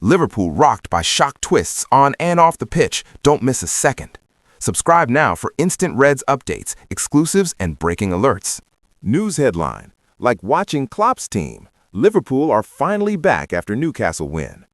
Liverpool rocked by shock twists on and off the pitch. Don't miss a second. Subscribe now for instant Reds updates, exclusives, and breaking alerts. News headline: like watching Klopp's team, Liverpool are finally back after Newcastle win.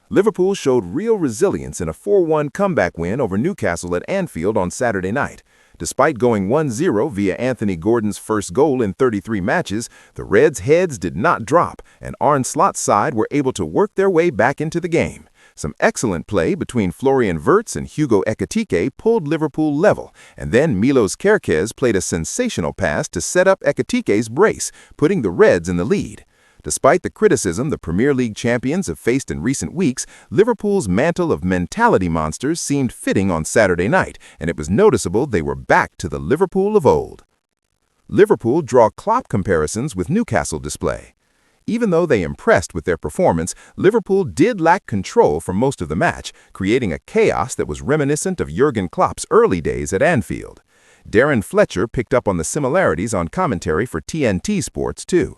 Liverpool showed real resilience in a 4-1 comeback win over Newcastle at Anfield on Saturday night. Despite going 1-0 via Anthony Gordon's first goal in 33 matches, the Reds' heads did not drop, and Arne Slot's side were able to work their way back into the game. Some excellent play between Florian Wirtz and Hugo Ekitike pulled Liverpool level, and then Milos Kerkez played a sensational pass to set up Ekitike's brace, putting the Reds in the lead. Despite the criticism the Premier League champions have faced in recent weeks, Liverpool's mantle of mentality monsters seemed fitting on Saturday night, and it was noticeable they were back to the Liverpool of old. Liverpool draw Klopp comparisons with Newcastle display. Even though they impressed with their performance, Liverpool did lack control for most of the match, creating a chaos that was reminiscent of Jurgen Klopp's early days at Anfield. Darren Fletcher picked up on the similarities on commentary for TNT Sports too.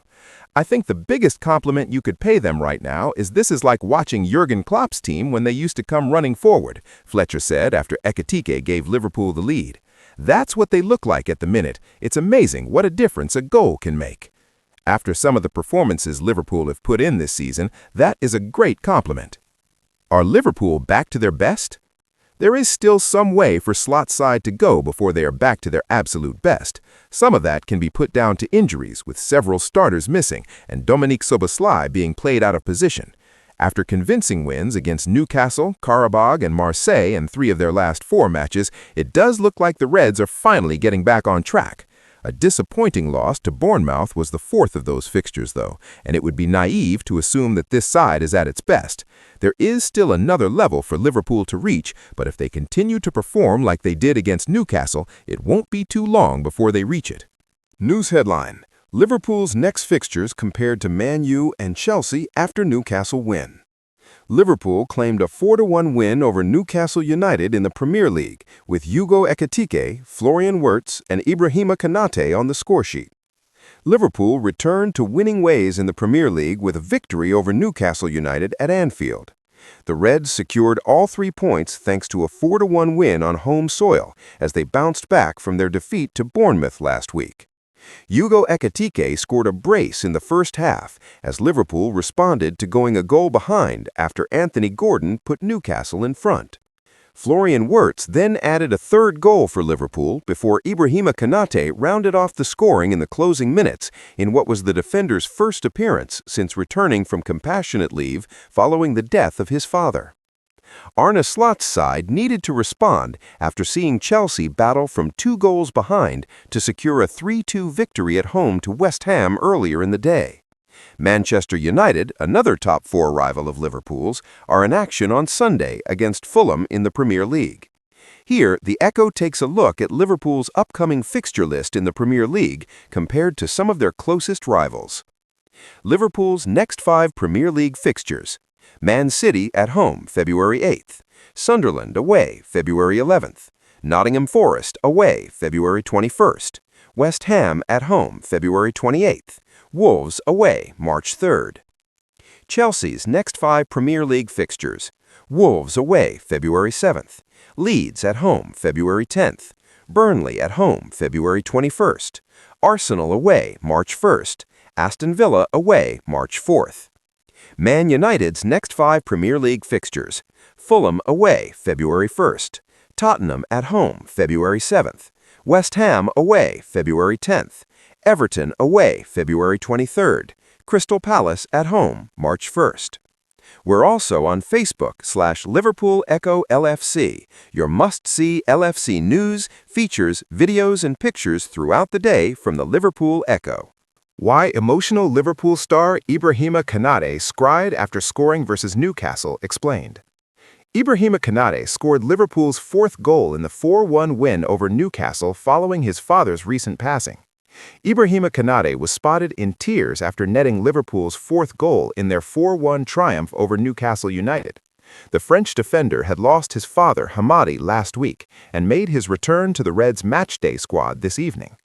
"I think the biggest compliment you could pay them right now is this is like watching Jurgen Klopp's team when they used to come running forward," Fletcher said after Ekitike gave Liverpool the lead. "That's what they look like at the minute. It's amazing what a difference a goal can make." After some of the performances Liverpool have put in this season, that is a great compliment. Are Liverpool back to their best? There is still some way for Slot's side to go before they are back to their absolute best. Some of that can be put down to injuries, with several starters missing and Dominique Szoboszlai being played out of position. After convincing wins against Newcastle, Qarabağ, and Marseille in 3 of their last 4 matches, it does look like the Reds are finally getting back on track. A disappointing loss to Bournemouth was the 4th of those fixtures, though, and it would be naive to assume that this side is at its best. There is still another level for Liverpool to reach, but if they continue to perform like they did against Newcastle, it won't be too long before they reach it. News headline: Liverpool's next fixtures compared to Man U and Chelsea after Newcastle win. Liverpool claimed a 4-1 win over Newcastle United in the Premier League, with Hugo Ekitike, Florian Wirtz, and Ibrahima Konaté on the scoresheet. Liverpool returned to winning ways in the Premier League with a victory over Newcastle United at Anfield. The Reds secured all 3 points thanks to a 4-1 win on home soil as they bounced back from their defeat to Bournemouth last week. Hugo Ekitike scored a brace in the first half as Liverpool responded to going a goal behind after Anthony Gordon put Newcastle in front. Florian Wirtz then added a 3rd goal for Liverpool before Ibrahima Konaté rounded off the scoring in the closing minutes in what was the defender's first appearance since returning from compassionate leave following the death of his father. Arne Slot's side needed to respond after seeing Chelsea battle from 2 goals behind to secure a 3-2 victory at home to West Ham earlier in the day. Manchester United, another top 4 rival of Liverpool's, are in action on Sunday against Fulham in the Premier League. Here, the Echo takes a look at Liverpool's upcoming fixture list in the Premier League compared to some of their closest rivals. Liverpool's next 5 Premier League fixtures: Man City at home, February 8th. Sunderland away, February 11th. Nottingham Forest away, February 21st. West Ham at home, February 28th. Wolves away, March 3rd. Chelsea's next 5 Premier League fixtures: Wolves away, February 7th. Leeds at home, February 10th. Burnley at home, February 21st. Arsenal away, March 1st. Aston Villa away, March 4th. Man United's next 5 Premier League fixtures: Fulham away, February 1st. Tottenham at home, February 7th. West Ham away, February 10th. Everton away, February 23rd. Crystal Palace at home, March 1st. We're also on Facebook/Liverpool Echo LFC, your must-see LFC news, features, videos, and pictures throughout the day from the Liverpool Echo. Why emotional Liverpool star Ibrahima Konaté cried after scoring versus Newcastle explained. Ibrahima Konaté scored Liverpool's 4th goal in the 4-1 win over Newcastle following his father's recent passing. Ibrahima Konaté was spotted in tears after netting Liverpool's 4th goal in their 4-1 triumph over Newcastle United. The French defender had lost his father, Hamadi, last week and made his return to the Reds' matchday squad this evening.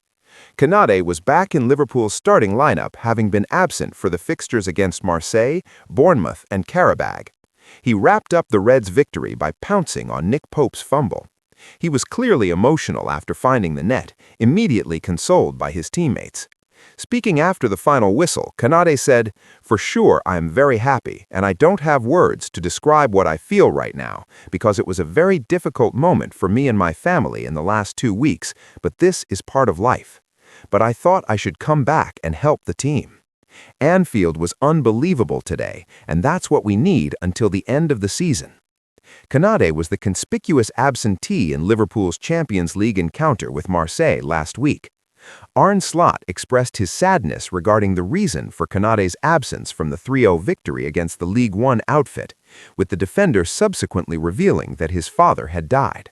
Konaté was back in Liverpool's starting lineup, having been absent for the fixtures against Marseille, Bournemouth, and Qarabağ. He wrapped up the Reds' victory by pouncing on Nick Pope's fumble. He was clearly emotional after finding the net, immediately consoled by his teammates. Speaking after the final whistle, Konaté said, "For sure, I am very happy, and I don't have words to describe what I feel right now, because it was a very difficult moment for me and my family in the last 2 weeks, but this is part of life. But I thought I should come back and help the team. Anfield was unbelievable today, and that's what we need until the end of the season." Konaté was the conspicuous absentee in Liverpool's Champions League encounter with Marseille last week. Arne Slot expressed his sadness regarding the reason for Konaté's absence from the 3-0 victory against the League One outfit, with the defender subsequently revealing that his father had died.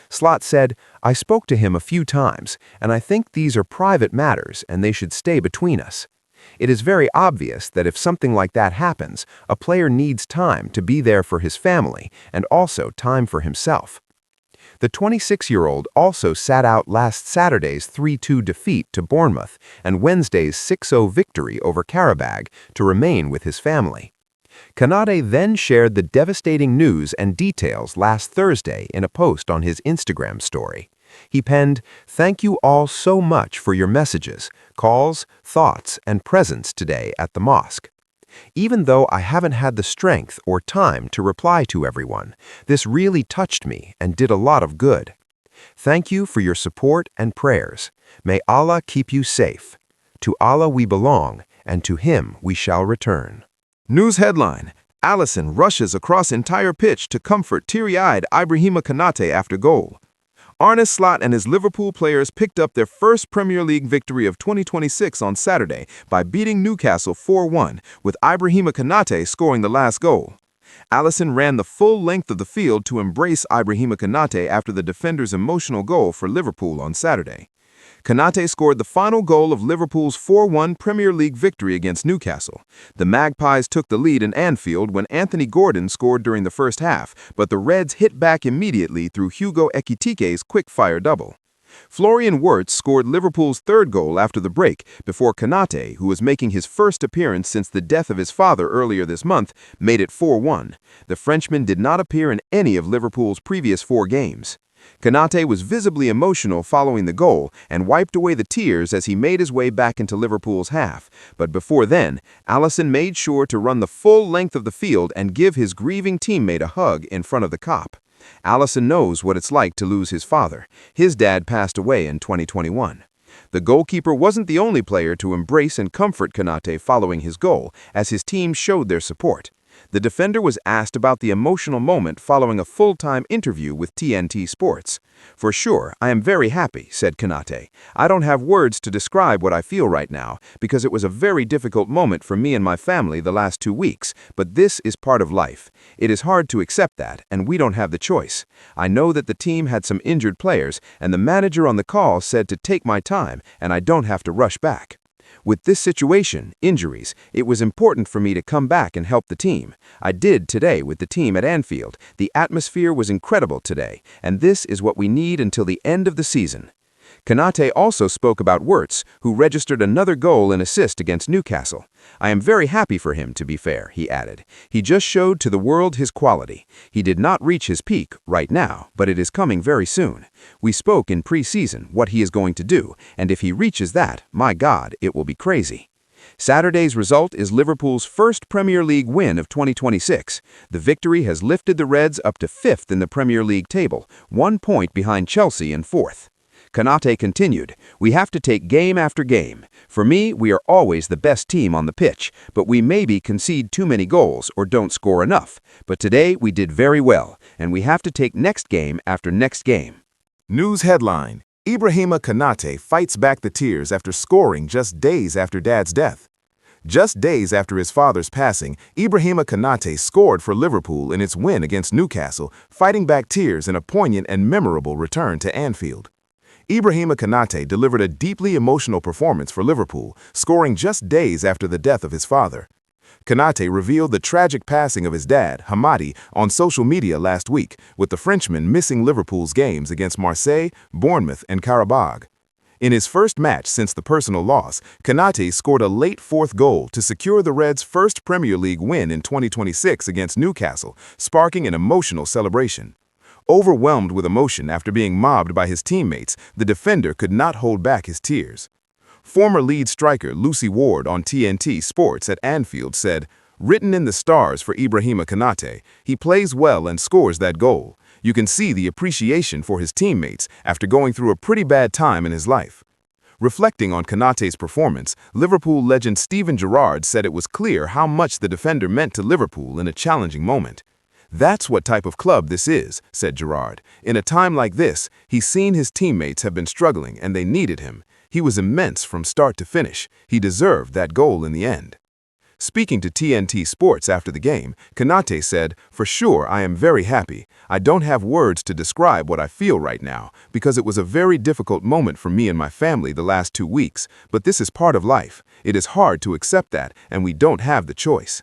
Slot said, "I spoke to him a few times, and I think these are private matters and they should stay between us. It is very obvious that if something like that happens, a player needs time to be there for his family and also time for himself." The 26-year-old also sat out last Saturday's 3-2 defeat to Bournemouth and Wednesday's 6-0 victory over Qarabağ to remain with his family. Konaté then shared the devastating news and details last Thursday in a post on his Instagram story. He penned, "Thank you all so much for your messages, calls, thoughts, and presence today at the mosque. Even though I haven't had the strength or time to reply to everyone, this really touched me and did a lot of good. Thank you for your support and prayers. May Allah keep you safe. To Allah we belong, and to Him we shall return." News headline: Alisson rushes across entire pitch to comfort teary-eyed Ibrahima Konaté after goal. Arne Slot and his Liverpool players picked up their first Premier League victory of 2026 on Saturday by beating Newcastle 4-1, with Ibrahima Konaté scoring the last goal. Alisson ran the full length of the field to embrace Ibrahima Konaté after the defender's emotional goal for Liverpool on Saturday. Konaté scored the final goal of Liverpool's 4-1 Premier League victory against Newcastle. The Magpies took the lead in Anfield when Anthony Gordon scored during the first half, but the Reds hit back immediately through Hugo Ekitike's quick-fire double. Florian Wirtz scored Liverpool's third goal after the break before Konaté, who was making his first appearance since the death of his father earlier this month, made it 4-1. The Frenchman did not appear in any of Liverpool's previous 4 games. Konaté was visibly emotional following the goal and wiped away the tears as he made his way back into Liverpool's half. But before then, Alisson made sure to run the full length of the field and give his grieving teammate a hug in front of the cop. Alisson knows what it's like to lose his father. His dad passed away in 2021. The goalkeeper wasn't the only player to embrace and comfort Konaté following his goal, as his team showed their support. The defender was asked about the emotional moment following a full-time interview with TNT Sports. "For sure, I am very happy," said Konaté. "I don't have words to describe what I feel right now, because it was a very difficult moment for me and my family the last 2 weeks, but this is part of life. It is hard to accept that, and we don't have the choice. I know that the team had some injured players, and the manager on the call said to take my time, and I don't have to rush back. With this situation, injuries, it was important for me to come back and help the team. I did today with the team at Anfield. The atmosphere was incredible today, and this is what we need until the end of the season." Konaté also spoke about Wirtz, who registered another goal and assist against Newcastle. "I am very happy for him, to be fair," he added. "He just showed to the world his quality. He did not reach his peak right now, but it is coming very soon. We spoke in pre-season what he is going to do, and if he reaches that, my God, it will be crazy." Saturday's result is Liverpool's first Premier League win of 2026. The victory has lifted the Reds up to 5th in the Premier League table, 1 point behind Chelsea in 4th. Konaté continued, "We have to take game after game. For me, we are always the best team on the pitch, but we maybe concede too many goals or don't score enough. But today we did very well, and we have to take next game after next game." News headline: Ibrahima Konaté fights back the tears after scoring just days after Dad's death. Just days after his father's passing, Ibrahima Konaté scored for Liverpool in its win against Newcastle, fighting back tears in a poignant and memorable return to Anfield. Ibrahima Konaté delivered a deeply emotional performance for Liverpool, scoring just days after the death of his father. Konaté revealed the tragic passing of his dad, Hamadi, on social media last week, with the Frenchman missing Liverpool's games against Marseille, Bournemouth, and Qarabağ. In his first match since the personal loss, Konaté scored a late fourth goal to secure the Reds' first Premier League win in 2026 against Newcastle, sparking an emotional celebration. Overwhelmed with emotion after being mobbed by his teammates, the defender could not hold back his tears. Former lead striker Lucy Ward on TNT Sports at Anfield said, "Written in the stars for Ibrahima Konaté, he plays well and scores that goal. You can see the appreciation for his teammates after going through a pretty bad time in his life." Reflecting on Konaté's performance, Liverpool legend Steven Gerrard said it was clear how much the defender meant to Liverpool in a challenging moment. "That's what type of club this is," said Gerrard. "In a time like this, he's seen his teammates have been struggling and they needed him. He was immense from start to finish. He deserved that goal in the end." Speaking to TNT Sports after the game, Konaté said, "For sure, I am very happy. I don't have words to describe what I feel right now, because it was a very difficult moment for me and my family the last 2 weeks, but this is part of life. It is hard to accept that, and we don't have the choice.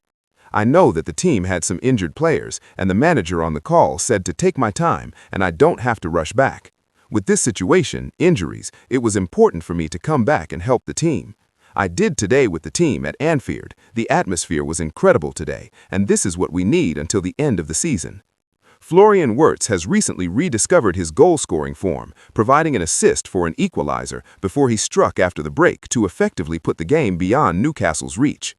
I know that the team had some injured players, and the manager on the call said to take my time, and I don't have to rush back. With this situation, injuries, it was important for me to come back and help the team. I did today with the team at Anfield. The atmosphere was incredible today, and this is what we need until the end of the season." Florian Wirtz has recently rediscovered his goal-scoring form, providing an assist for an equalizer before he struck after the break to effectively put the game beyond Newcastle's reach.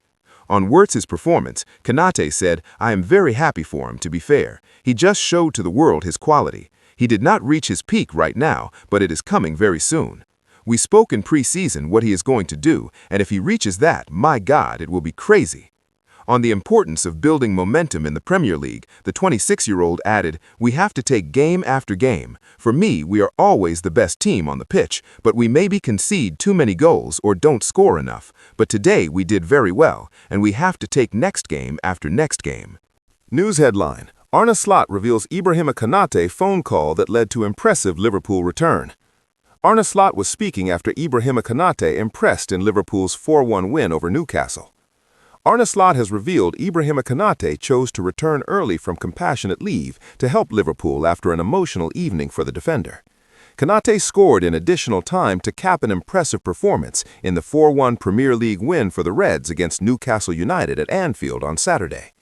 On Wirtz's performance, Konaté said, "I am very happy for him, to be fair. He just showed to the world his quality. He did not reach his peak right now, but it is coming very soon. We spoke in pre-season what he is going to do, and if he reaches that, my God, it will be crazy." On the importance of building momentum in the Premier League, the 26-year-old added, "We have to take game after game. For me, we are always the best team on the pitch, but we maybe concede too many goals or don't score enough. But today we did very well, and we have to take next game after next game." News headline: Arne Slot reveals Ibrahima Konaté phone call that led to impressive Liverpool return. Arne Slot was speaking after Ibrahima Konaté impressed in Liverpool's 4-1 win over Newcastle. Arne Slot has revealed Ibrahima Konaté chose to return early from compassionate leave to help Liverpool after an emotional evening for the defender. Konaté scored in additional time to cap an impressive performance in the 4-1 Premier League win for the Reds against Newcastle United at Anfield on Saturday.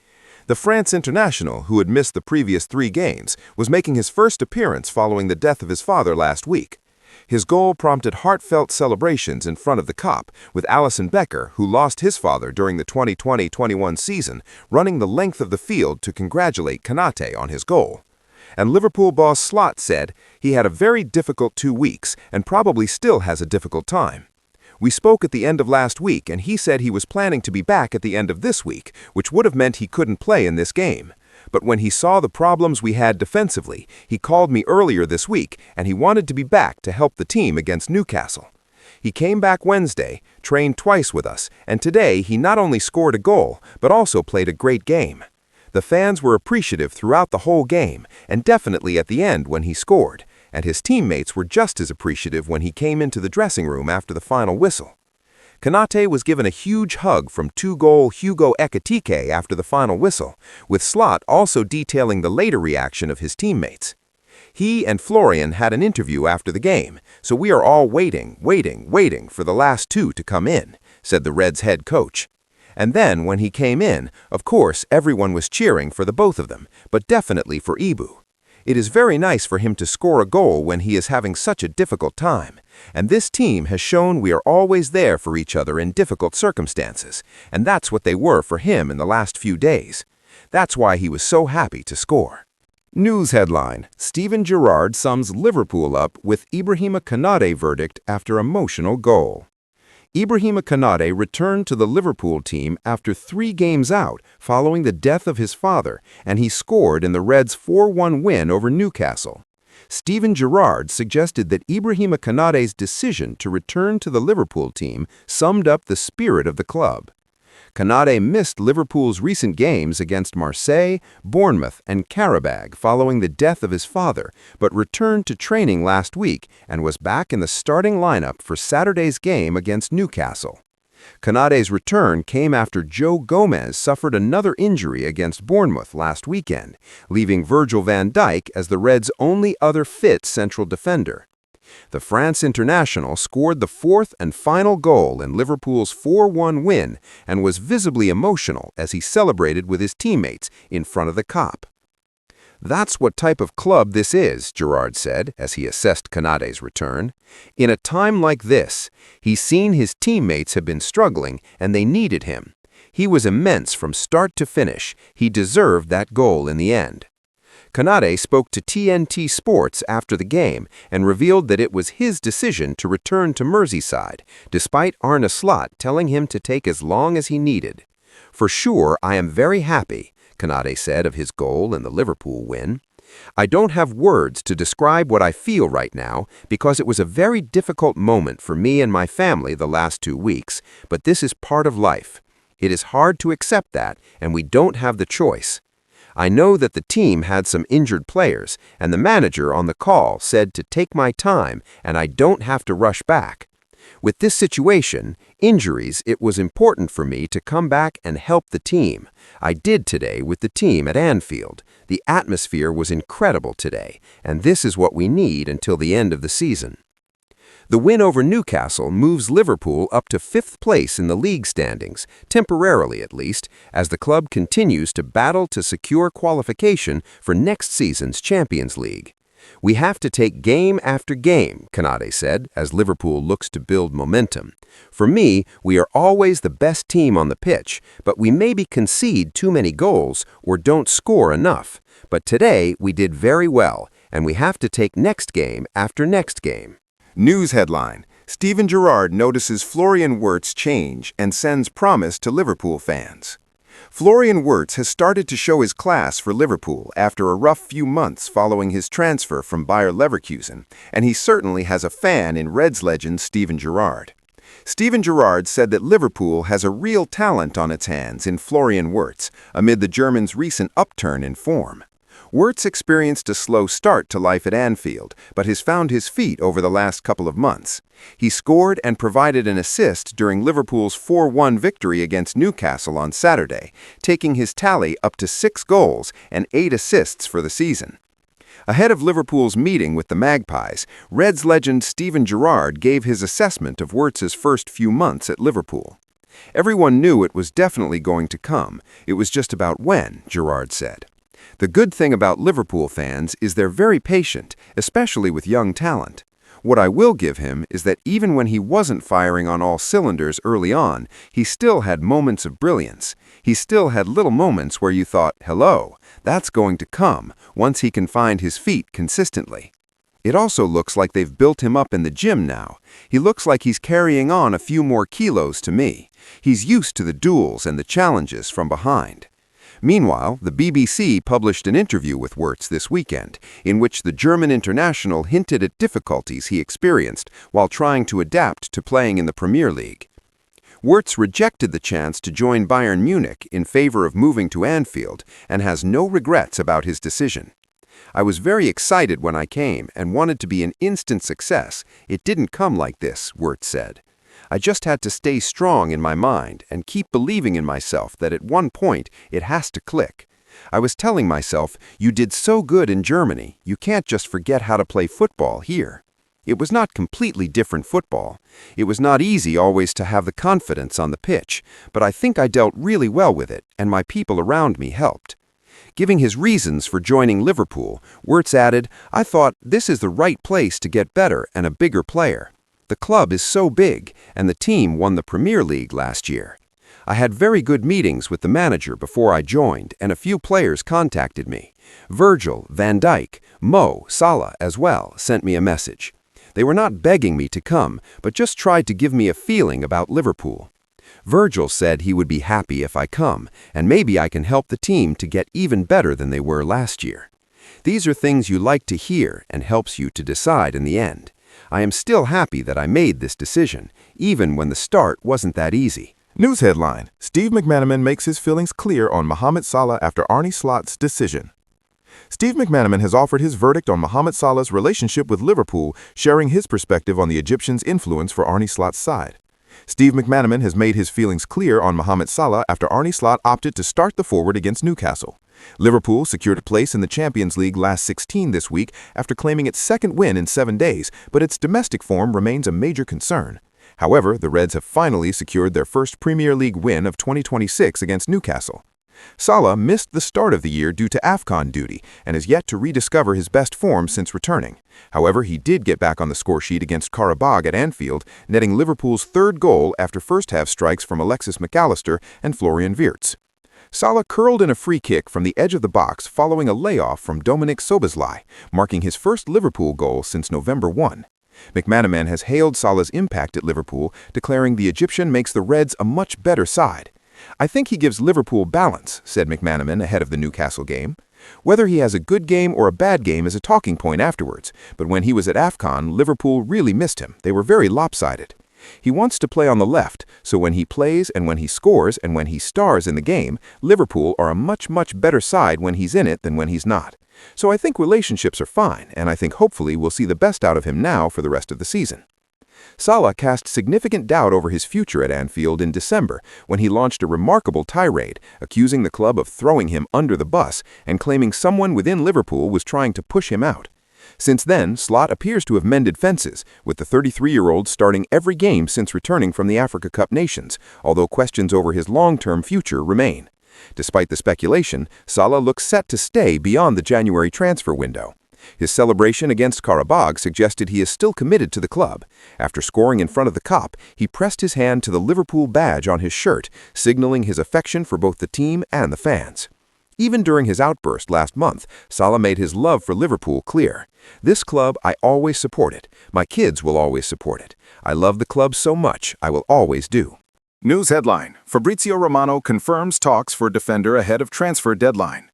The France international, who had missed the previous 3 games, was making his first appearance following the death of his father last week. His goal prompted heartfelt celebrations in front of the Kop, with Alisson, who lost his father during the 2020-21 season, running the length of the field to congratulate Konaté on his goal. And Liverpool boss Slot said, "He had a very difficult 2 weeks and probably still has a difficult time. We spoke at the end of last week and he said he was planning to be back at the end of this week, which would have meant he couldn't play in this game. But when he saw the problems we had defensively, he called me earlier this week and he wanted to be back to help the team against Newcastle. He came back Wednesday, trained twice with us, and today he not only scored a goal, but also played a great game. The fans were appreciative throughout the whole game, and definitely at the end when he scored, and his teammates were just as appreciative when he came into the dressing room after the final whistle." Konaté was given a huge hug from 2-goal Hugo Ekitike after the final whistle, with Slot also detailing the later reaction of his teammates. He and Florian had an interview after the game, so we are all waiting for the last 2 to come in, said the Reds head coach. And then when he came in, of course everyone was cheering for the both of them, but definitely for Ibu. It is very nice for him to score a goal when he is having such a difficult time, and this team has shown we are always there for each other in difficult circumstances, and that's what they were for him in the last few days. That's why he was so happy to score. News headline: Steven Gerrard sums Liverpool up with Ibrahima Konaté verdict after emotional goal. Ibrahima Konaté returned to the Liverpool team after 3 games out following the death of his father, and he scored in the Reds' 4-1 win over Newcastle. Steven Gerrard suggested that Ibrahima Konaté's decision to return to the Liverpool team summed up the spirit of the club. Konaté missed Liverpool's recent games against Marseille, Bournemouth, and Qarabag following the death of his father, but returned to training last week and was back in the starting lineup for Saturday's game against Newcastle. Konaté's return came after Joe Gomez suffered another injury against Bournemouth last weekend, leaving Virgil van Dijk as the Reds' only other fit central defender. The France international scored the fourth and final goal in Liverpool's 4-1 win and was visibly emotional as he celebrated with his teammates in front of the Kop. "That's what type of club this is," Gerrard said as he assessed Konaté's return. "In a time like this, he's seen his teammates have been struggling and they needed him. He was immense from start to finish. He deserved that goal in the end." Konaté spoke to TNT Sports after the game and revealed that it was his decision to return to Merseyside, despite Arne Slot telling him to take as long as he needed. "For sure, I am very happy," Konaté said of his goal in the Liverpool win. "I don't have words to describe what I feel right now because it was a very difficult moment for me and my family the last 2 weeks, but this is part of life. It is hard to accept that, and we don't have the choice. I know that the team had some injured players, and the manager on the call said to take my time and I don't have to rush back. With this situation, injuries, it was important for me to come back and help the team. I did today with the team at Anfield. The atmosphere was incredible today, and this is what we need until the end of the season." The win over Newcastle moves Liverpool up to 5th place in the league standings, temporarily at least, as the club continues to battle to secure qualification for next season's Champions League. "We have to take game after game," Konaté said, as Liverpool looks to build momentum. "For me, we are always the best team on the pitch, but we maybe concede too many goals or don't score enough. But today, we did very well, and we have to take next game after next game." News headline: Steven Gerrard notices Florian Wirtz change and sends promise to Liverpool fans. Florian Wirtz has started to show his class for Liverpool after a rough few months following his transfer from Bayer Leverkusen, and he certainly has a fan in Reds legend Steven Gerrard. Steven Gerrard said that Liverpool has a real talent on its hands in Florian Wirtz amid the German's recent upturn in form. Wirtz experienced a slow start to life at Anfield, but has found his feet over the last couple of months. He scored and provided an assist during Liverpool's 4-1 victory against Newcastle on Saturday, taking his tally up to 6 goals and 8 assists for the season. Ahead of Liverpool's meeting with the Magpies, Reds legend Steven Gerrard gave his assessment of Wirtz's first few months at Liverpool. "Everyone knew it was definitely going to come. It was just about when," Gerrard said. "The good thing about Liverpool fans is they're very patient, especially with young talent. What I will give him is that even when he wasn't firing on all cylinders early on, he still had moments of brilliance. He still had little moments where you thought, hello, that's going to come once he can find his feet consistently." It also looks like they've built him up in the gym now. He looks like he's carrying on a few more kilos to me. He's used to the duels and the challenges from behind. Meanwhile, the BBC published an interview with Wirtz this weekend, in which the German international hinted at difficulties he experienced while trying to adapt to playing in the Premier League. Wirtz rejected the chance to join Bayern Munich in favor of moving to Anfield and has no regrets about his decision. "I was very excited when I came and wanted to be an instant success. It didn't come like this," Wirtz said. "I just had to stay strong in my mind and keep believing in myself that at one point it has to click. I was telling myself, you did so good in Germany, you can't just forget how to play football here." It was not completely different football. It was not easy always to have the confidence on the pitch, but I think I dealt really well with it, and my people around me helped. Giving his reasons for joining Liverpool, Wirtz added, "I thought this is the right place to get better and a bigger player. The club is so big, and the team won the Premier League last year. I had very good meetings with the manager before I joined, and a few players contacted me. Virgil, Van Dijk, Mo, Salah as well sent me a message. They were not begging me to come, but just tried to give me a feeling about Liverpool. Virgil said he would be happy if I come, and maybe I can help the team to get even better than they were last year. These are things you like to hear and helps you to decide in the end. I am still happy that I made this decision, even when the start wasn't that easy." News headline: Steve McManaman makes his feelings clear on Mohamed Salah after Arne Slot's decision. Steve McManaman has offered his verdict on Mohamed Salah's relationship with Liverpool, sharing his perspective on the Egyptian's influence for Arne Slot's side. Steve McManaman has made his feelings clear on Mohamed Salah after Arne Slot opted to start the forward against Newcastle. Liverpool secured a place in the Champions League last 16 this week after claiming its second win in 7 days, but its domestic form remains a major concern. However, the Reds have finally secured their first Premier League win of 2026 against Newcastle. Salah missed the start of the year due to AFCON duty and is yet to rediscover his best form since returning. However, he did get back on the scoresheet against Qarabağ at Anfield, netting Liverpool's third goal after first-half strikes from Alexis McAllister and Florian Wirtz. Salah curled in a free kick from the edge of the box following a layoff from Dominik Szoboszlai, marking his first Liverpool goal since November 1. McManaman has hailed Salah's impact at Liverpool, declaring the Egyptian makes the Reds a much better side. "I think he gives Liverpool balance," said McManaman ahead of the Newcastle game. "Whether he has a good game or a bad game is a talking point afterwards, but when he was at AFCON, Liverpool really missed him. They were very lopsided. He wants to play on the left, so when he plays and when he scores and when he stars in the game, Liverpool are a much better side when he's in it than when he's not. So I think relationships are fine, and I think hopefully we'll see the best out of him now for the rest of the season." Salah cast significant doubt over his future at Anfield in December when he launched a remarkable tirade, accusing the club of throwing him under the bus and claiming someone within Liverpool was trying to push him out. Since then, Slot appears to have mended fences, with the 33-year-old starting every game since returning from the Africa Cup Nations, although questions over his long-term future remain. Despite the speculation, Salah looks set to stay beyond the January transfer window. His celebration against Qarabağ suggested he is still committed to the club. After scoring in front of the Kop, he pressed his hand to the Liverpool badge on his shirt, signaling his affection for both the team and the fans. Even during his outburst last month, Salah made his love for Liverpool clear. "This club, I always support it. My kids will always support it. I love the club so much, I will always do." News headline: Fabrizio Romano confirms talks for defender ahead of transfer deadline.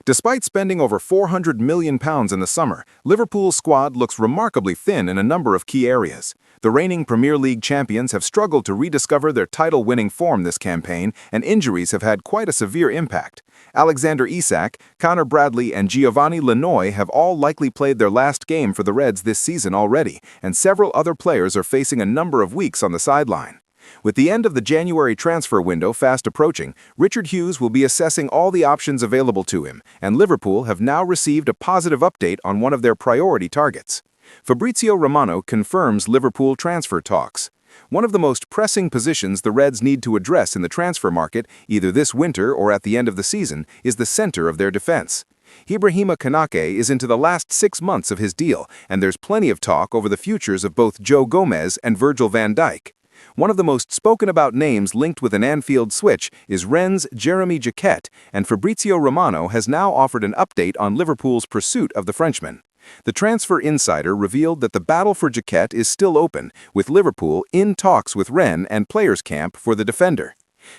Despite spending over £400 million in the summer, Liverpool's squad looks remarkably thin in a number of key areas. The reigning Premier League champions have struggled to rediscover their title-winning form this campaign, and injuries have had quite a severe impact. Alexander Isak, Connor Bradley, and Giovanni Lenoy have all likely played their last game for the Reds this season already, and several other players are facing a number of weeks on the sideline. With the end of the January transfer window fast approaching, Richard Hughes will be assessing all the options available to him, and Liverpool have now received a positive update on one of their priority targets. Fabrizio Romano confirms Liverpool transfer talks. One of the most pressing positions the Reds need to address in the transfer market, either this winter or at the end of the season, is the center of their defense. Ibrahima Konaté is into the last 6 months of his deal, and there's plenty of talk over the futures of both Joe Gomez and Virgil van Dijk. One of the most spoken-about names linked with an Anfield switch is Rennes' Jeremy Jacquet, and Fabrizio Romano has now offered an update on Liverpool's pursuit of the Frenchman. The Transfer Insider revealed that the battle for Jacquet is still open, with Liverpool in talks with Rennes and Players' Camp for the defender.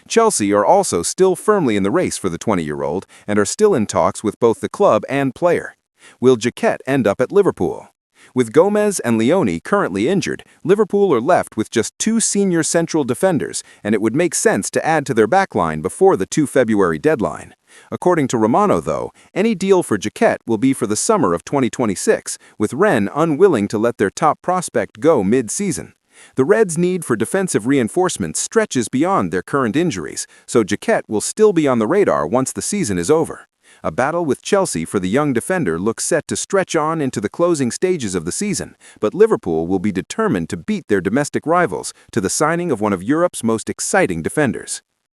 Chelsea are also still firmly in the race for the 20-year-old and are still in talks with both the club and player. Will Jacquet end up at Liverpool? With Gomez and Leone currently injured, Liverpool are left with just 2 senior central defenders, and it would make sense to add to their backline before the 2 February deadline. According to Romano, though, any deal for Jacquet will be for the summer of 2026, with Rennes unwilling to let their top prospect go mid-season. The Reds' need for defensive reinforcements stretches beyond their current injuries, so Jacquet will still be on the radar once the season is over. A battle with Chelsea for the young defender looks set to stretch on into the closing stages of the season, but Liverpool will be determined to beat their domestic rivals to the signing of one of Europe's most exciting defenders.